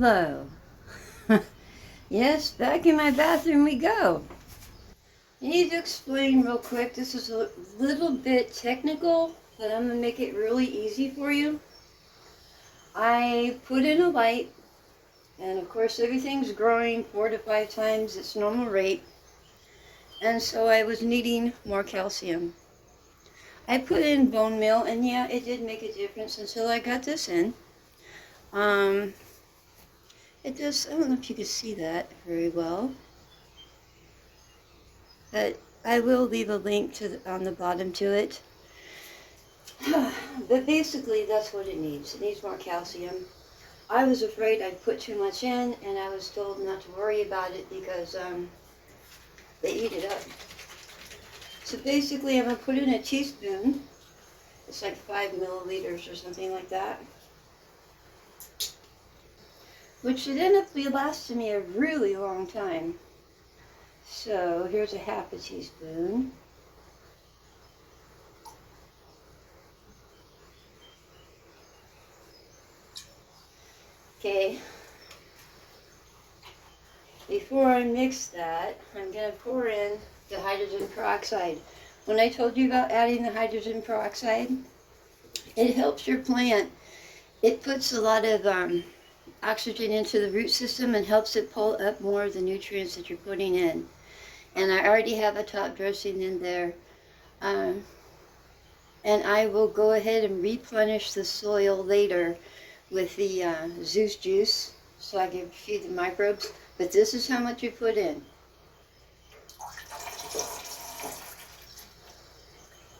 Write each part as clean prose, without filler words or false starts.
Hello. Yes, back in my bathroom we go. I need to explain real quick. This is a little bit technical, but I'm going to make it really easy for you. I put in a light, and of course everything's growing 4 to 5 times its normal rate. And so I was needing more calcium. I put in bone meal, and yeah, it did make a difference until I got this in. It does, I don't know if you can see that very well, but I will leave a link on the bottom to it. But basically, that's what it needs. It needs more calcium. I was afraid I'd put too much in, and I was told not to worry about it because they eat it up. So basically, I'm going to put in a teaspoon. It's like 5 milliliters or something like that, which should end up lasting me a really long time. So here's a half a teaspoon. Okay. Before I mix that, I'm going to pour in the hydrogen peroxide. When I told you about adding the hydrogen peroxide, it helps your plant. It puts a lot of oxygen into the root system and helps it pull up more of the nutrients that you're putting in. And I already have a top dressing in there. And I will go ahead and replenish the soil later with the Zeus juice so I can feed the microbes. But this is how much you put in.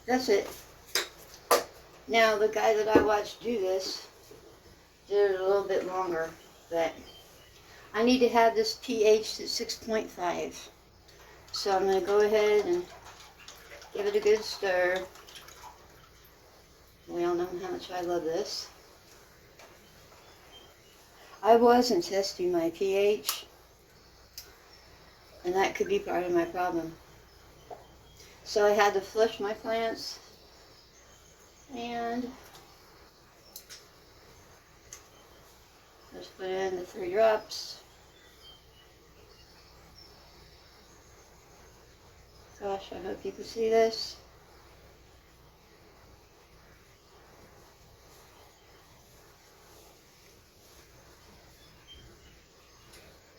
That's it. Now, the guy that I watched do this did it a little bit longer, but I need to have this pH at 6.5. So I'm going to go ahead and give it a good stir. We all know how much I love this. I wasn't testing my pH, and that could be part of my problem. So I had to flush my plants, and just put in the 3 drops. Gosh, I hope you can see this.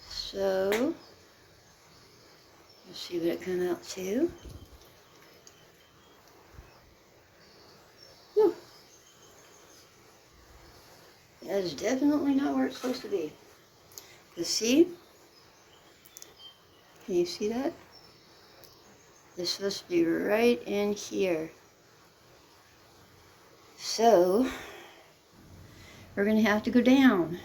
So, let's see what it comes out to. Whew. That is definitely not where it's supposed to be. You see? Can you see that? It's supposed to be right in here. So, we're going to have to go down.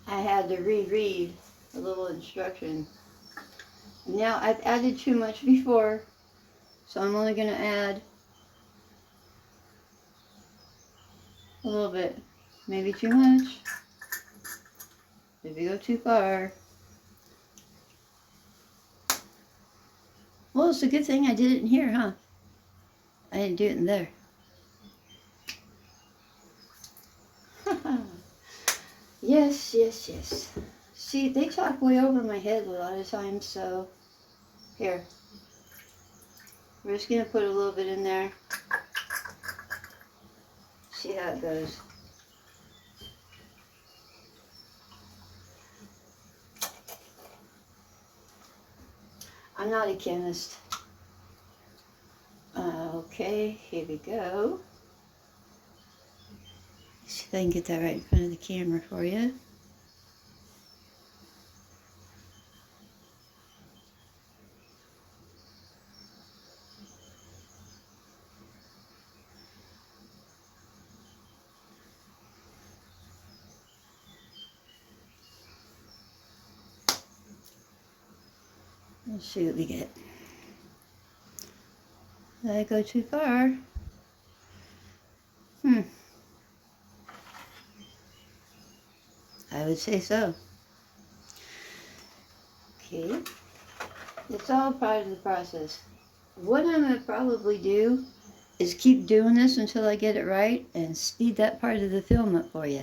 I had to reread a little instruction. Now, I've added too much before, so I'm only going to add a little bit. Maybe too much. Maybe go too far. Well, it's a good thing I did it in here, huh? I didn't do it in there. Yes, yes, yes. See, they talk way over my head a lot of times, so here. We're just going to put a little bit in there. See how it goes. I'm not a chemist. Okay, here we go. See if I can get that right in front of the camera for you. Let's see what we get. Did I go too far? I would say so. Okay, it's all part of the process. What I'm going to probably do is keep doing this until I get it right and speed that part of the film up for you.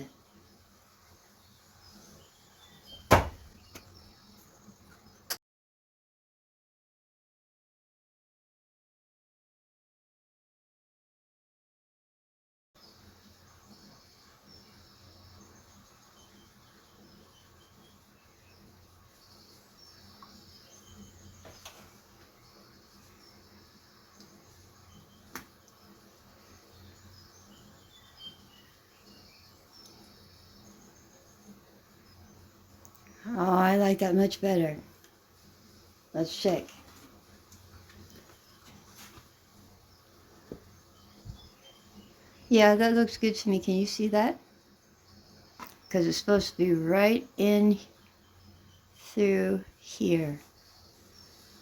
Oh, I like that much better. Let's check. Yeah, that looks good to me. Can you see that? Because it's supposed to be right in through here.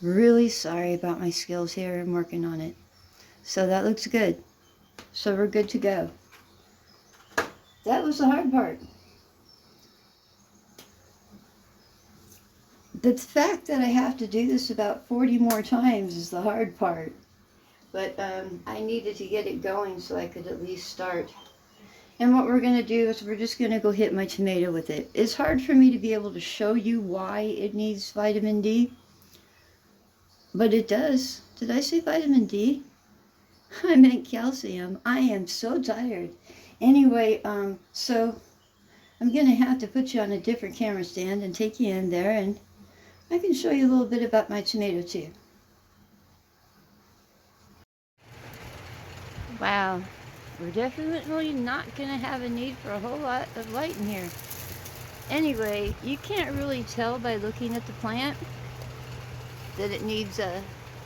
Really sorry about my skills here. I'm working on it. So that looks good. So we're good to go. That was the hard part. The fact that I have to do this about 40 more times is the hard part. But I needed to get it going so I could at least start. And what we're going to do is we're just going to go hit my tomato with it. It's hard for me to be able to show you why it needs vitamin D. But it does. Did I say vitamin D? I meant calcium. I am so tired. Anyway, so I'm going to have to put you on a different camera stand and take you in there, and I can show you a little bit about my tomato too. Wow, we're definitely not going to have a need for a whole lot of light in here. Anyway, you can't really tell by looking at the plant that it needs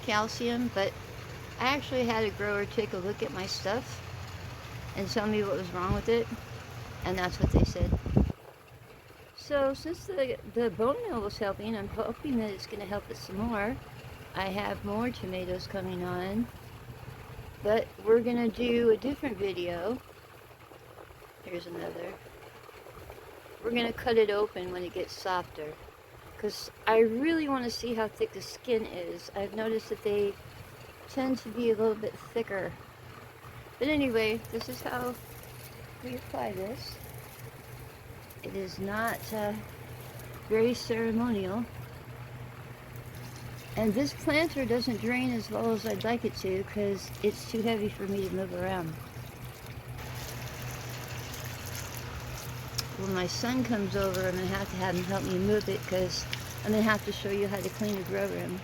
calcium, but I actually had a grower take a look at my stuff and tell me what was wrong with it, and that's what they said. So since the bone meal was helping, I'm hoping that it's going to help it some more. I have more tomatoes coming on, but we're going to do a different video. Here's another. We're going to cut it open when it gets softer, because I really want to see how thick the skin is. I've noticed that they tend to be a little bit thicker. But anyway, this is how we apply this. It is not very ceremonial. And this planter doesn't drain as well as I'd like it to because it's too heavy for me to move around. When my son comes over, I'm going to have him help me move it because I'm going to have to show you how to clean a grow room,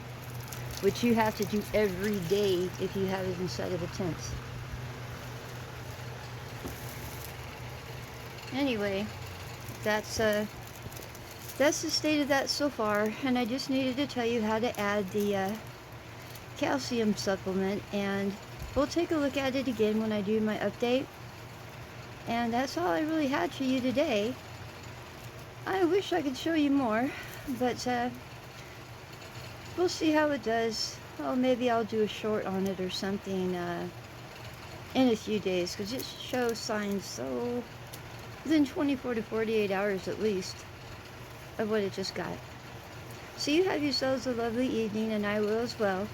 which you have to do every day if you have it inside of a tent. Anyway, that's the state of that so far, and I just needed to tell you how to add the calcium supplement, and we'll take a look at it again when I do my update. And that's all I really had for you today. I wish I could show you more, but we'll see how it does. Oh, maybe I'll do a short on it or something in a few days, because it shows signs so within 24 to 48 hours at least of what it just got. So you have yourselves a lovely evening, and I will as well.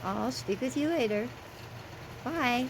I'll speak with you later. Bye.